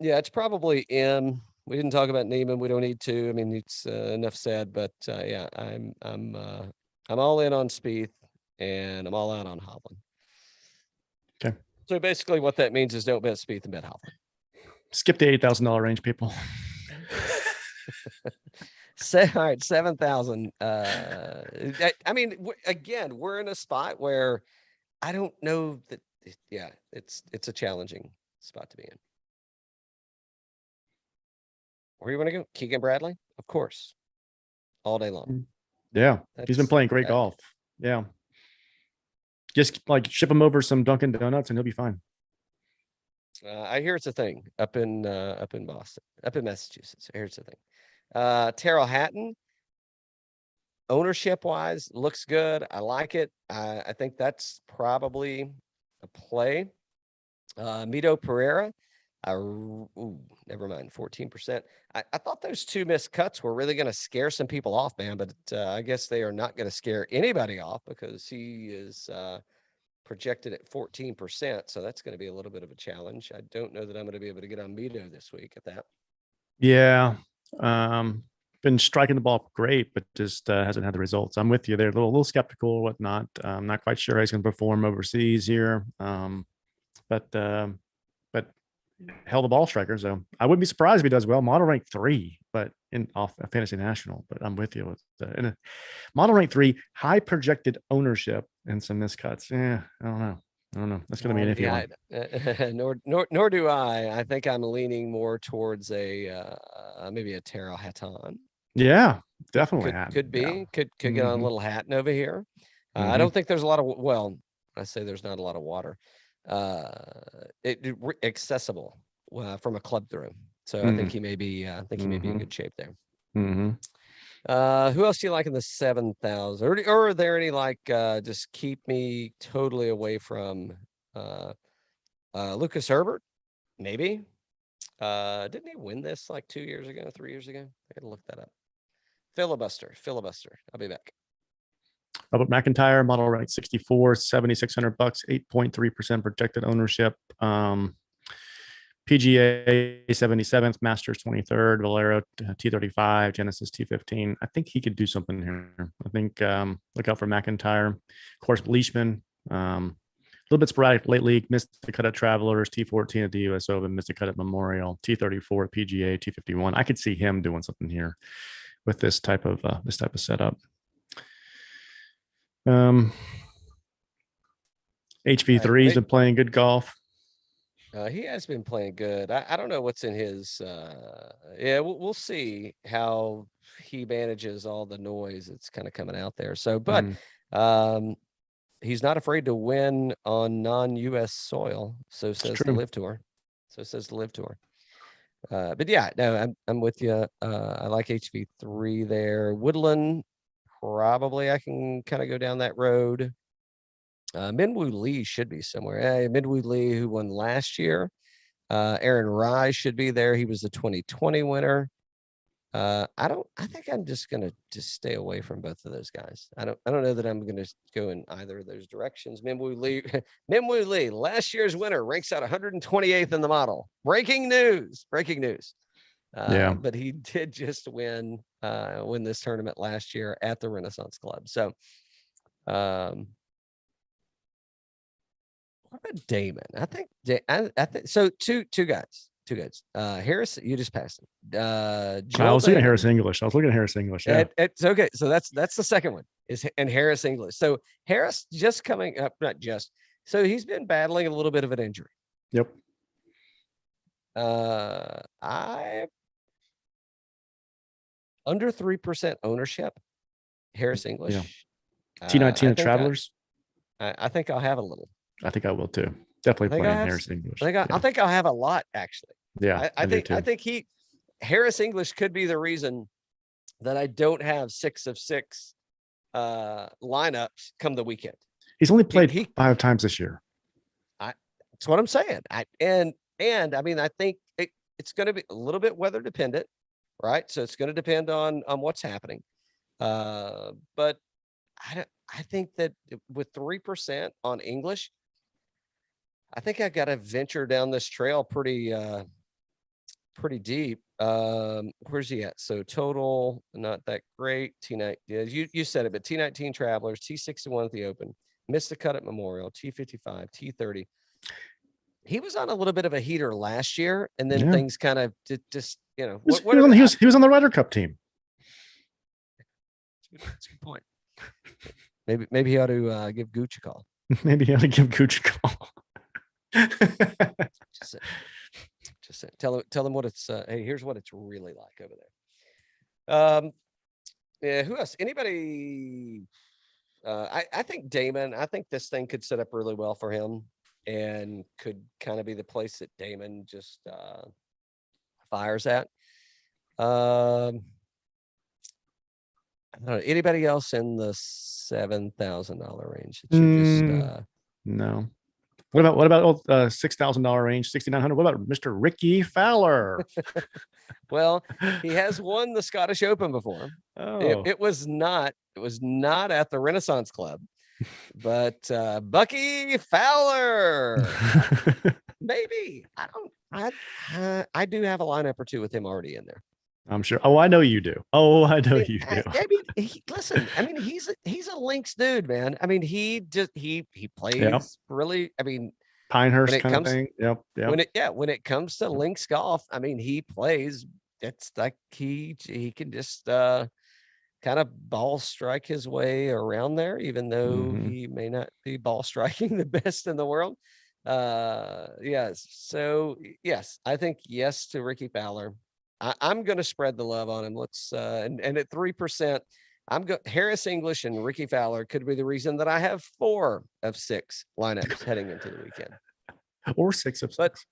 yeah, it's probably M. We didn't talk about Neiman. We don't need to. I mean, it's enough said, but yeah, I'm all in on Spieth and I'm all out on Hovland. Okay. So basically what that means is don't bet Spieth and bet Hovland. Skip the $8,000 range, people. All right, 7,000. I mean, again, we're in a spot where I don't know that. Yeah, it's a challenging spot to be in. Where you want to go? Keegan Bradley, of course, all day long. Yeah, he's been playing great golf. Yeah, just like ship him over some Dunkin' Donuts and he'll be fine. I hear it's a thing up in Boston, up in Massachusetts. Here's the thing. Terrell Hatton, ownership wise, looks good. I like it. I think that's probably a play. Mito Pereira. Never mind. 14%. I thought those two missed cuts were really going to scare some people off, man, but I guess they are not going to scare anybody off because he is projected at 14%. So that's going to be a little bit of a challenge. I don't know that I'm going to be able to get on Mito this week at that. Yeah. Been striking the ball great, but just hasn't had the results. I'm with you there. A little skeptical or whatnot. I'm not quite sure how he's going to perform overseas here. But hell the ball striker. So I wouldn't be surprised if he does well. Model rank 3, but off a Fantasy National. But I'm with you with in a model rank 3, high projected ownership and some miscuts. Yeah, I don't know. That's going to be an iffy one. Nor do I. I think I'm leaning more towards a maybe a Terrell Hatton. Yeah, definitely. Could be. Could get on a little Hatton over here. I don't think there's a lot of. Well, I say there's not a lot of water. Accessible from a club through. So I think he may be. I think he may be in good shape there. Who else do you like in the 7,000? Or are there any like just keep me totally away from Lucas Herbert? Maybe. Didn't he win this like 2 years ago, 3 years ago? I gotta look that up. Filibuster. I'll be back. Robert McIntyre, model rank 64, $7,600, 8.3% projected ownership. PGA 77th, Masters 23rd, Valero T35, Genesis T15. I think he could do something here. I think look out for McIntyre. Of course, Leishman, a little bit sporadic lately. Missed the cut at Travelers, T14 at the US Open, missed the cut at Memorial, T34 at PGA, T51. I could see him doing something here with this type of setup. HV3 has been playing good golf. He has been playing good. I don't know what's in his. Yeah, we'll see how he manages all the noise that's kind of coming out there. So, but he's not afraid to win on non-US soil. So says the Live Tour. But yeah, no, I'm with you. I like HV3 there. Woodland, probably I can kind of go down that road. Minwoo Lee should be somewhere. Minwoo Lee, who won last year. Aaron Rai should be there. He was the 2020 winner. I think I'm just gonna stay away from both of those guys. I don't know that I'm gonna go in either of those directions. Minwoo Lee, last year's winner, ranks out 128th in the model. Breaking news. Yeah. But he did just win this tournament last year at the Renaissance Club. So what about Damon? I think so. Two guys. Harris, you just passed him. I was looking at Harris English. Yeah. It's okay. So that's the second one and Harris English. So Harris just coming up, not just. So he's been battling a little bit of an injury. Yep. I under 3% ownership. Harris English. Yeah. T19 at Travelers. I think I'll have a little. I think I will too. Definitely playing Harris English. I think I'll have a lot actually. Yeah, I think Harris English could be the reason that I don't have 6 of 6 lineups come the weekend. He's only played 5 times this year. That's what I'm saying. And I mean, I think it's going to be a little bit weather dependent, right? So it's going to depend on what's happening. But I think that with 3% on English, I think I got to venture down this trail pretty deep. Where's he at? So total, not that great. T9, yeah, you said it, but T19 Travelers, T61 at the Open, missed the cut at Memorial, T55, T30. He was on a little bit of a heater last year, and then things kind of just he was on the Ryder Cup team. That's a good point. Maybe he ought to give Gooch a call. Maybe he ought to give Gooch a call. Just tell them what it's. Hey, here's what it's really like over there. Yeah. Who else? Anybody? I think Damon. I think this thing could set up really well for him, and could kind of be the place that Damon just fires at. I don't know. Anybody else in the $7,000 range? No. What about $6,000 range, $6,900? What about Mr. Ricky Fowler? Well, he has won the Scottish Open before. Oh. It was not at the Renaissance Club, but Bucky Fowler. Maybe. I do have a lineup or two with him already in there. I'm sure. Oh, I know you do. I Listen, I mean, he's a links dude, man. I mean, he plays really. I mean, Pinehurst kind of thing. Yep. When it comes to links golf, I mean, he plays. It's like he can just kind of ball strike his way around there, even though he may not be ball striking the best in the world. Yes. So yes, I think yes to Ricky Fowler. I'm going to spread the love on him. Let's and at 3%, Harris English and Ricky Fowler could be the reason that I have 4 of 6 lineups heading into the weekend, or 6 of 6.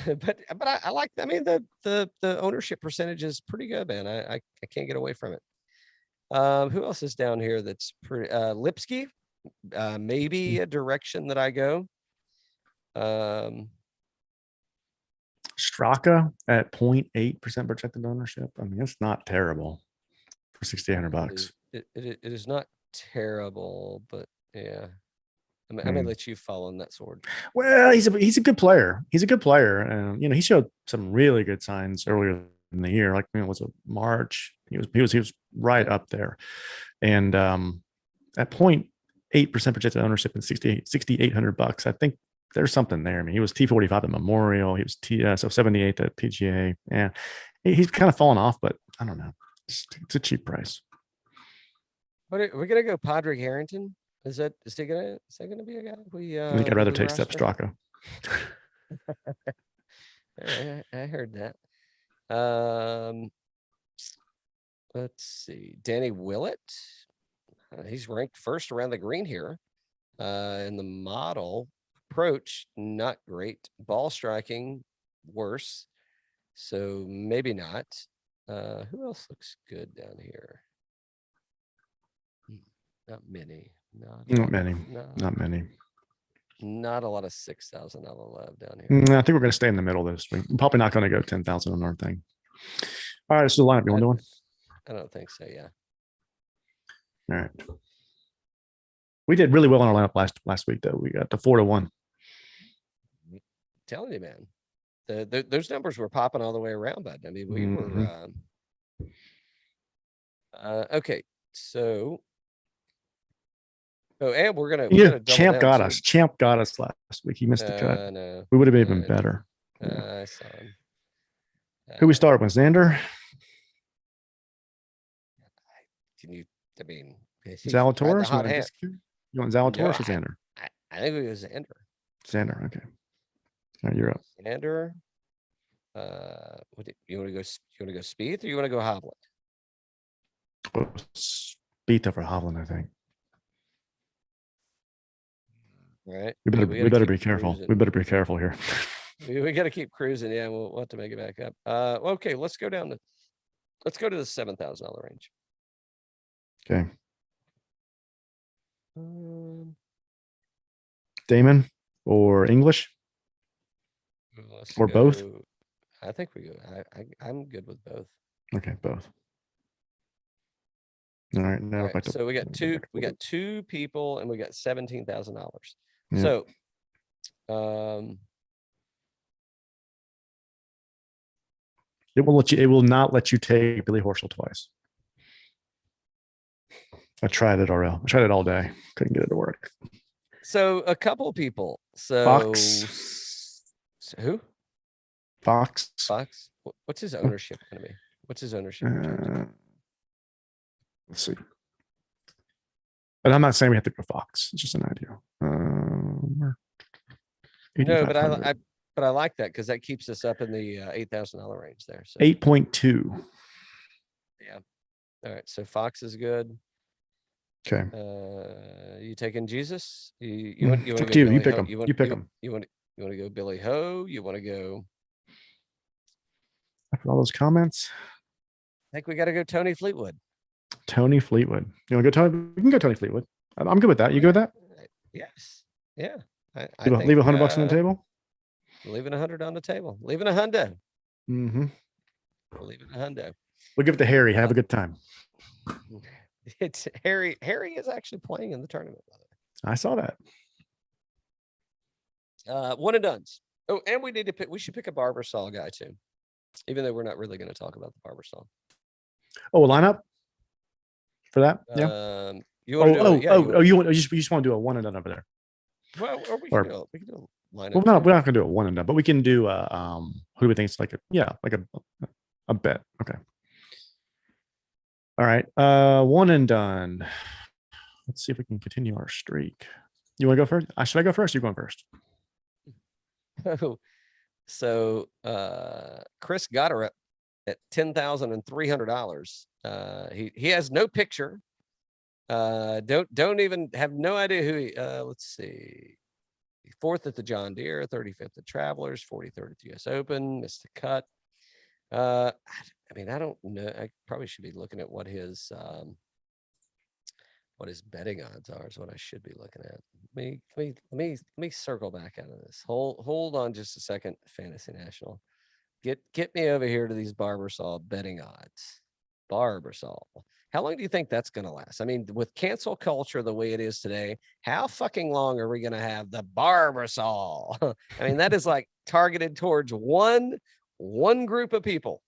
But I like. I mean, the ownership percentage is pretty good, man. I can't get away from it. Who else is down here? That's pretty Lipsky. Maybe a direction that I go. Straka at 0.8% projected ownership. I mean, it's not terrible for $6,800. It is not terrible, but yeah. I may Hmm. let you fall on that sword. Well, he's a good player. He's a good player, and he showed some really good signs earlier in the year. Like, was it March? He was right up there, and at 0.8% projected ownership and $6,800. I think there's something there. I mean, he was T45 at Memorial. He was so 78th at PGA. Yeah, he's kind of fallen off, but I don't know. It's a cheap price. What are we gonna go? Padraig Harrington? Is that gonna be a guy? I think I'd rather take Sepp roster? Straka. I heard that. Let's see. Danny Willett. He's ranked first around the green here. In the model approach, not great. Ball striking, worse. So maybe not. Who else looks good down here? Not many. Not many. Not many. Not a lot of $6,000 love down here. I think we're going to stay in the middle this week. I'm probably not going to go 10,000 on our thing. All right, so the lineup. You want to do one? I don't think so. Yeah. All right. We did really well on our lineup last week, though. We got to 4-1. I'm telling you, man, those numbers were popping all the way around, bud. I mean, we were okay. So, and we're gonna Champ got us. Champ got us last week. He missed the cut. No, we would have been even better. I saw him. Who we start with? Xander? I mean, Zalatoris? You want Zalatoris or Xander? I think it was Xander. Xander, okay. All right, you're up. Xander. You want to go? You want to go Spieth or you want to go Hovland? Well, Spieth over Hovland, I think. Right. We better be careful. We better be careful here. We got to keep cruising. Yeah, we'll have to make it back up. Okay, let's go to the $7,000 range. Okay. Damon or English or both? I think we go. I'm good with both. Okay, both. All right. Now all right, so we got two people and we got $17,000. Yeah. So it will not let you take Billy Horschel twice. I tried it already. I tried it all day. Couldn't get it to work. So a couple of people. So Fox. Who? Fox. What's his ownership going to be? What's his ownership? Let's see. But I'm not saying we have to go Fox. It's just an idea. No, but I like that because that keeps us up in the $8,000 range there. So 8.2. Yeah. All right. So Fox is good. Okay. You taking Jesus? You pick him. You pick him. You want to go Billy Ho? You want to go? After all those comments, I think we got to go Tony Fleetwood. Tony Fleetwood. You want to go Tony? We can go Tony Fleetwood. I'm good with that. You good with that? Yes. Yeah. I leave $100 on the table. Leaving $100 on the table. Leaving a hundo. Mm-hmm. Leaving a hundo. We'll give it to Harry. Have a good time. It's Harry. Harry is actually playing in the tournament. I saw that. One and dones. Oh, and we need to pick. We should pick a Barbasol guy too, even though we're not really going to talk about the Barbasol. Oh, a lineup for that? Yeah. You just want to do a one and done over there? Well, or we can do a lineup. Well, we're not going to do a one and done, but we can do who do we think is like a bet. Okay. All right. One and done. Let's see if we can continue our streak. You want to go first? Should I go first? You're going first. Oh, so Chris got her at $10,300. He has no picture. Don't even have no idea who he. Let's see. 4th at the John Deere, 35th at Travelers, 43rd at the US Open. Missed the cut. I mean, I don't know. I probably should be looking at what his betting odds are is what I should be looking at. Let me circle back out of this. Hold on just a second. Fantasy National. Get me over here to these Barbasol betting odds. Barbasol. How long do you think that's going to last? I mean, with cancel culture the way it is today, how fucking long are we going to have the Barbasol? I mean, that is like targeted towards one group of people.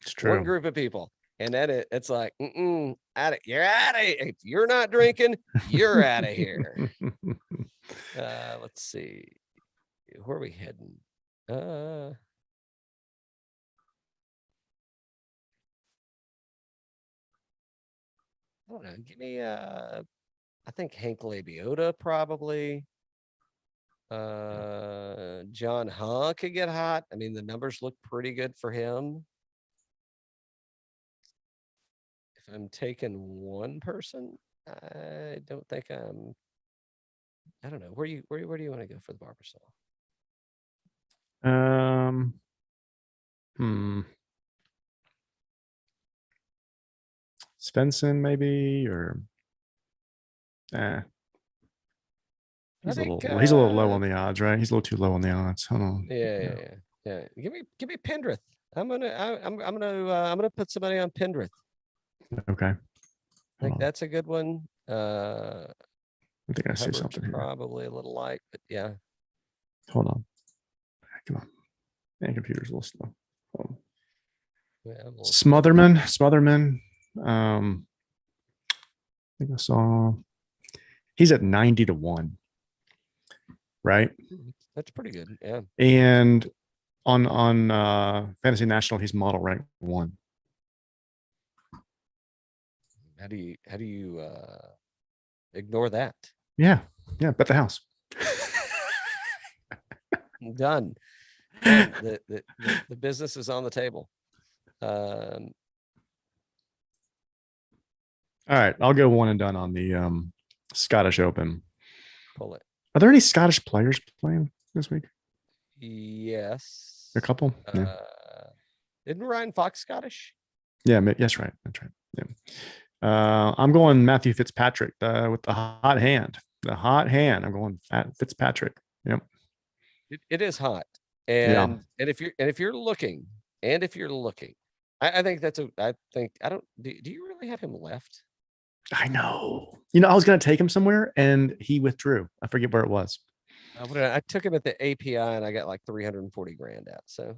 It's true. One group of people. And then it's like, you're out of if you're not drinking, you're out of here. Let's see. Where are we heading? I don't know. Give me I think Hank Labiota probably. Jon Rahm could get hot. I mean, the numbers look pretty good for him. If I'm taking one person, I don't think I don't know. Where do you want to go for the Barbasol? Svensson maybe, or he's a little low on the odds, right? He's a little too low on the odds. Hold on. Yeah. Give me Pendrith. I'm gonna put somebody on Pendrith. Okay. I think that's a good one. I think I see something here. Probably a little light, but yeah. Hold on. Come on. Man, computer's a little slow. Hold on. Yeah, Smotherman. I think I saw he's at 90-1. Right? That's pretty good. Yeah. And on Fantasy National, he's model rank 1. How do you ignore that? Yeah, bet the house. Done. The business is on the table. All right, I'll go one and done on the Scottish Open. Pull it. Are there any Scottish players playing this week? Yes. A couple. Yeah. Isn't Ryan Fox Scottish? Yeah. Yes. Right. That's right. Yeah. I'm going Matthew Fitzpatrick with the hot hand. The hot hand. I'm going Fitzpatrick. Yep. It is hot, and if you're looking, I think do you really have him left? I know. I was going to take him somewhere and he withdrew. I forget where it was. I took him at the API and I got like 340 grand out. So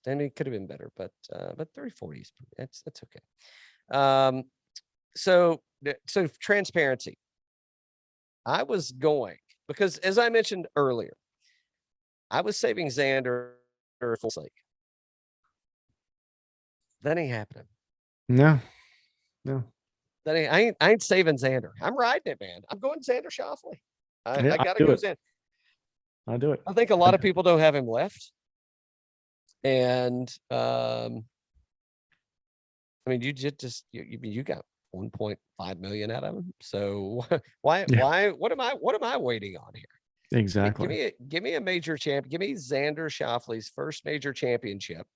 it could have been better, but 340 is that's okay. So transparency. I was going because, as I mentioned earlier, I was saving Xander for full sake. That ain't happening. No. I ain't saving Xander. I'm riding it, man. I'm going Xander Schauffele. I gotta go Xander. I'll do it. I think a lot of people don't have him left. And I mean, you got 1.5 million out of him. So why what am I waiting on here? Exactly. Give me a major champ. Give me Xander Schauffele's first major championship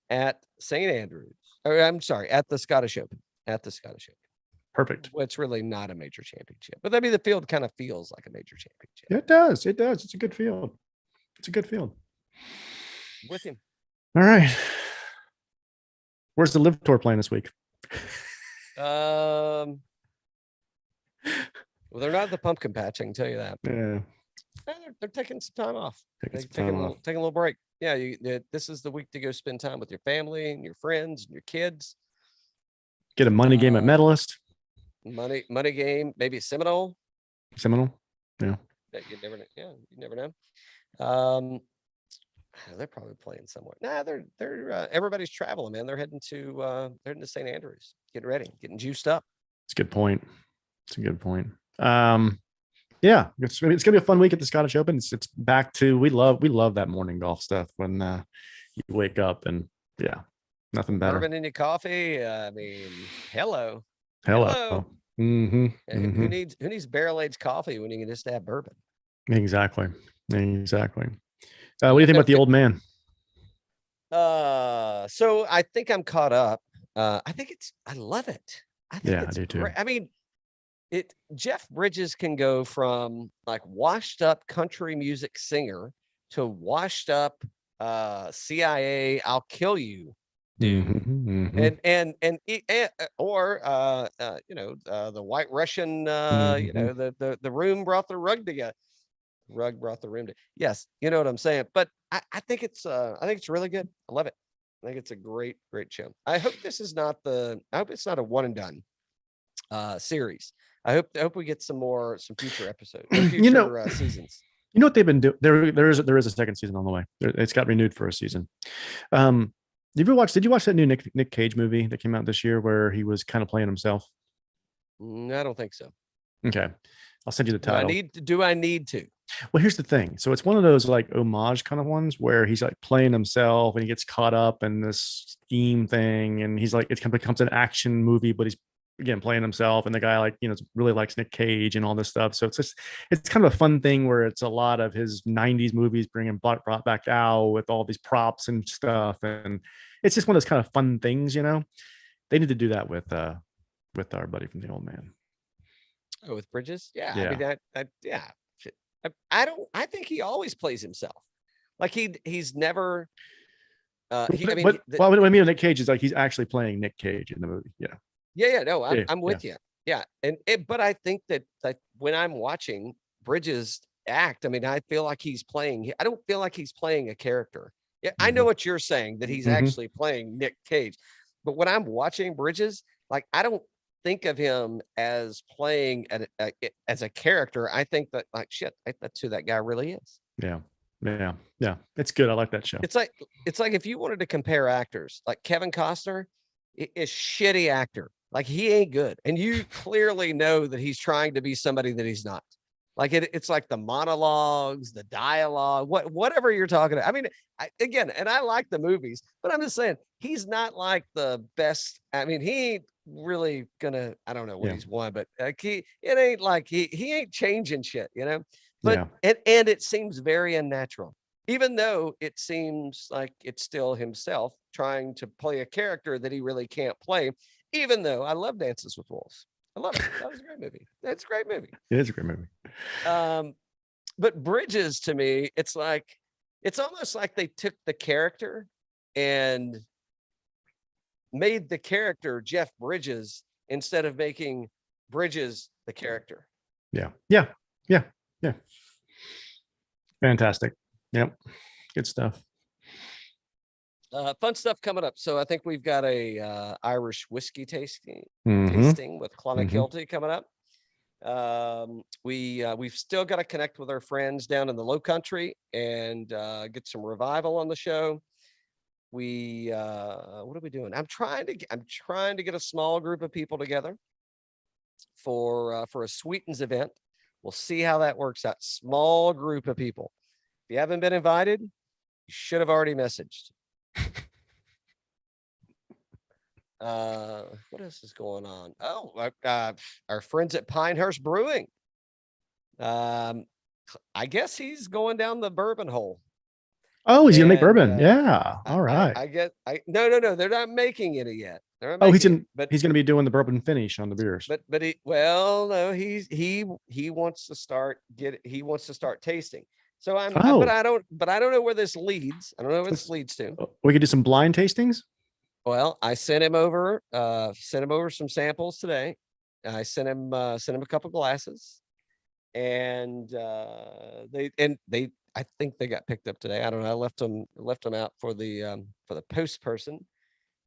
at St. Andrews. Or I'm sorry, at the Scottish Open. Perfect. Well, it's really not a major championship, but I mean, the field kind of feels like a major championship. It does. It's a good field. With him. All right. Where's the Live Tour playing this week? Well, they're not the pumpkin patch. I can tell you that. Yeah. They're taking some time off. Taking a little break. Yeah. This is the week to go spend time with your family and your friends and your kids. Get a money game at Medalist. Money game, maybe Seminole. Yeah. You never know. They're probably playing somewhere. Nah, they're everybody's traveling, man. They're heading to St. Andrews, getting ready, getting juiced up. It's a good point. Yeah, it's gonna be a fun week at the Scottish Open. It's back to we love that morning golf stuff when you wake up and nothing better. Bourbon in your coffee. I mean, hello. Mm-hmm. Who needs barrel aged coffee when you can just have bourbon? Exactly. What do you think about the old man? So I think I'm caught up. I love it. I do too. Great. I mean, Jeff Bridges can go from like washed up country music singer to washed up CIA, I'll kill you, dude. Or the White Russian, the room brought the rug together. Rug brought the room to. Yes, you know what I'm saying. But I think it's really good. I love it. I think it's a great show. I hope this is not I hope it's not a one and done series. I hope we get some future episodes, future seasons. You know what they've been doing? There is a second season on the way. It's got renewed for a season. Did you watch that new Nick Cage movie that came out this year where he was kind of playing himself? I don't think so. Okay. I'll send you the title. Do I need to? Well, here's the thing. So it's one of those like homage kind of ones where he's like playing himself and he gets caught up in this scheme thing. And he's like, it becomes an action movie, but he's again playing himself. And the guy really likes Nick Cage and all this stuff. So it's kind of a fun thing where it's a lot of his 90s movies brought back out with all these props and stuff. And it's just one of those kind of fun things, They need to do that with our buddy from The Old Man. Oh, with Bridges? Yeah. I mean, yeah. I think he always plays himself. Like he's never. What I mean, Nick Cage is like he's actually playing Nick Cage in the movie. Yeah. Yeah. No, I'm with you. Yeah, but I think that when I'm watching Bridges act, I mean, I feel like he's playing. I don't feel like he's playing a character. Yeah, I know what you're saying, that he's actually playing Nick Cage, but when I'm watching Bridges, like I don't think of him as playing as a character. I think that that's who that guy really is. Yeah. It's good. I like that show. It's like if you wanted to compare actors, like Kevin Costner is shitty actor. Like he ain't good. And you clearly know that he's trying to be somebody that he's not. Like it's like the monologues, the dialogue, whatever you're talking about. I mean, and I like the movies, but I'm just saying he's not like the best. I mean, he ain't really gonna. I don't know what he's won, but it ain't like he ain't changing shit, But and it seems very unnatural, even though it seems like it's still himself trying to play a character that he really can't play. Even though I love Dances with Wolves. I love it. That was a great movie. That's a great movie. It is a great movie. But Bridges, to me, it's almost like they took the character and made the character Jeff Bridges instead of making Bridges the character. Yeah. Fantastic. Yep. Good stuff. Fun stuff coming up. So I think we've got a Irish whiskey tasting with Clonakilty coming up. We've still got to connect with our friends down in the Low Country and get some revival on the show. What are we doing? I'm trying to get a small group of people together for a Sweetens event. We'll see how that works out. Small group of people. If you haven't been invited, you should have already messaged. What else is going on? Oh, our friends at Pinehurst Brewing. I guess he's going down the bourbon hole. Oh, he's gonna make bourbon. Yeah. All right. No, they're not making it yet. He's gonna be doing the bourbon finish on the beers. He wants to start tasting. So but I don't know where this leads. I don't know where this leads to. We could do some blind tastings. Well, I sent him over some samples today. I sent him a couple glasses, and I think they got picked up today. I don't know. I left them out for the post person.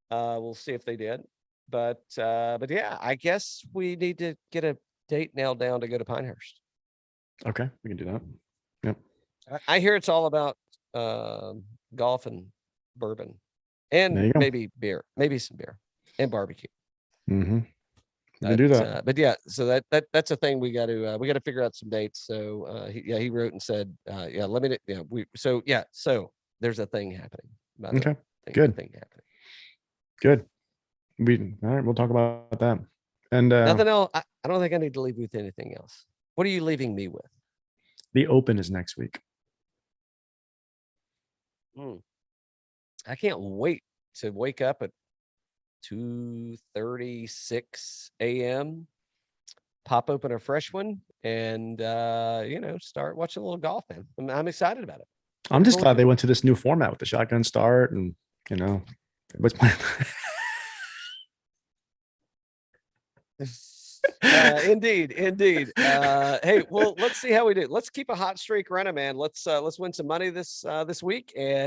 We'll see if they did. But yeah, I guess we need to get a date nailed down to go to Pinehurst. Okay, we can do that. Yep. I hear it's all about golf and bourbon. And maybe beer, maybe some beer and barbecue. We can do that. But yeah, so that's a thing we got to figure out some dates. So he wrote and said, let me, so there's a thing happening. Okay, good. Thing happening. Good. All right, we'll talk about that. And nothing else. I don't think I need to leave you with anything else. What are you leaving me with? The Open is next week. I can't wait to wake up at 2:36 a.m., pop open a fresh one, and start watching a little golf, man. I'm excited about it. I'm just glad they went to this new format with the shotgun start, and everybody's playing. Indeed. Hey, well, let's see how we do. Let's keep a hot streak running, man. Let's win some money this week, and